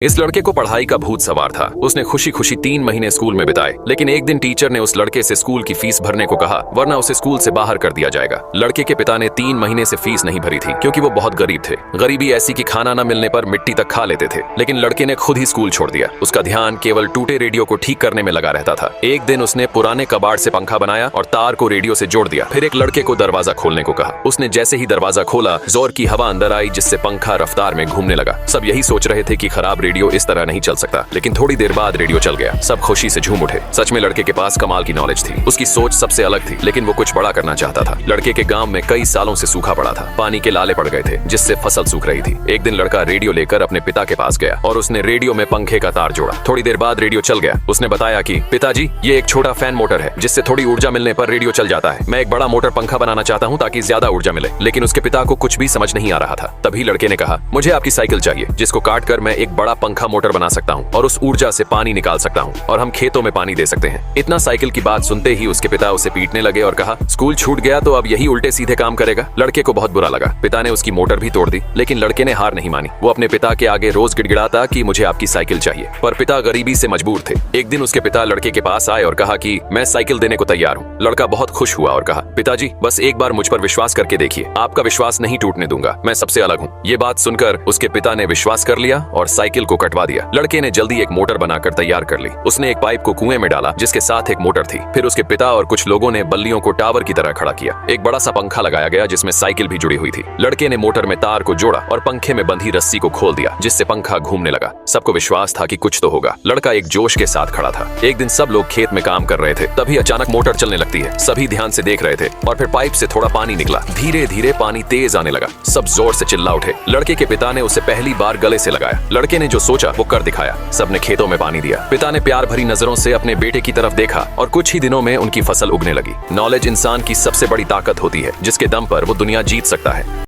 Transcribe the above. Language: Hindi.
इस लड़के को पढ़ाई का भूत सवार था। उसने खुशी खुशी 3 महीने स्कूल में बिताए, लेकिन एक दिन टीचर ने उस लड़के से स्कूल की फीस भरने को कहा, वरना उसे स्कूल से बाहर कर दिया जाएगा। लड़के के पिता ने 3 महीने से फीस नहीं भरी थी, क्योंकि वो बहुत गरीब थे। गरीबी ऐसी कि खाना न मिलने पर मिट्टी तक खा लेते थे। लेकिन लड़के ने खुद ही स्कूल छोड़ दिया। उसका ध्यान केवल टूटे रेडियो को ठीक करने में लगा रहता था। एक दिन उसने पुराने कबाड़ से पंखा बनाया और तार को रेडियो से जोड़ दिया। फिर एक लड़के को दरवाजा खोलने को कहा। उसने जैसे ही दरवाजा खोला, जोर की हवा अंदर आई, जिससे पंखा रफ्तार में घूमने लगा। सब यही सोच रहे थे कि खराब रेडियो इस तरह नहीं चल सकता, लेकिन थोड़ी देर बाद रेडियो चल गया। सब खुशी से झूम उठे। सच में लड़के के पास कमाल की नॉलेज थी। उसकी सोच सबसे अलग थी, लेकिन वो कुछ बड़ा करना चाहता था। लड़के के गांव में कई सालों से सूखा पड़ा था। पानी के लाले पड़ गए थे, जिससे फसल सूख रही थी। एक दिन लड़का रेडियो लेकर अपने पिता के पास गया और उसने रेडियो में पंखे का तार जोड़ा। थोड़ी देर बाद रेडियो चल गया। उसने बताया कि पिताजी, ये एक छोटा फैन मोटर है, जिससे थोड़ी ऊर्जा मिलने पर रेडियो चल जाता है। मैं एक बड़ा मोटर पंखा बनाना चाहता हूँ ताकि ज्यादा ऊर्जा मिले। लेकिन उसके पिता को कुछ भी समझ नहीं आ रहा था। तभी लड़के ने कहा, मुझे आपकी साइकिल चाहिए, जिसको काट कर मैं एक बड़ा पंखा मोटर बना सकता हूँ और उस ऊर्जा से पानी निकाल सकता हूँ और हम खेतों में पानी दे सकते हैं। इतना साइकिल की बात सुनते ही उसके पिता उसे पीटने लगे और कहा, स्कूल छूट गया तो अब यही उल्टे सीधे काम करेगा। लड़के को बहुत बुरा लगा। पिता ने उसकी मोटर भी तोड़ दी, लेकिन लड़के ने हार नहीं मानी। वो अपने पिता के आगे रोज गिड़गिड़ाता कि मुझे आपकी साइकिल चाहिए, पर पिता गरीबी से मजबूर थे। एक दिन उसके पिता लड़के के पास आए और कहा कि मैं साइकिल देने को तैयार हूँ। लड़का बहुत खुश हुआ और कहा, पिताजी, बस एक बार मुझ पर विश्वास करके देखिए, आपका विश्वास नहीं टूटने दूंगा, मैं सबसे अलग हूँ। ये बात सुनकर उसके पिता ने विश्वास कर लिया और साइकिल को कटवा दिया। लड़के ने जल्दी एक मोटर बनाकर तैयार कर ली। उसने एक पाइप को कुएं में डाला, जिसके साथ एक मोटर थी। फिर उसके पिता और कुछ लोगों ने बल्लियों को टावर की तरह खड़ा किया। एक बड़ा सा पंखा लगाया गया, जिसमें साइकिल भी जुड़ी हुई थी। लड़के ने मोटर में तार को जोड़ा और पंखे में बंधी रस्सी को खोल दिया, जिससे पंखा घूमने लगा। सबको विश्वास था कि कुछ तो होगा। लड़का एक जोश के साथ खड़ा था। एक दिन सब लोग खेत में काम कर रहे थे, तभी अचानक मोटर चलने लगती है। सभी ध्यान से देख रहे थे और फिर पाइप से थोड़ा पानी निकला। धीरे धीरे पानी तेज आने लगा। सब जोर से चिल्ला उठे। लड़के के पिता ने उसे पहली बार गले से लगाया। लड़के ने जो सोचा वो कर दिखाया। सबने खेतों में पानी दिया। पिता ने प्यार भरी नजरों से अपने बेटे की तरफ देखा और कुछ ही दिनों में उनकी फसल उगने लगी। नॉलेज इंसान की सबसे बड़ी ताकत होती है, जिसके दम पर वो दुनिया जीत सकता है।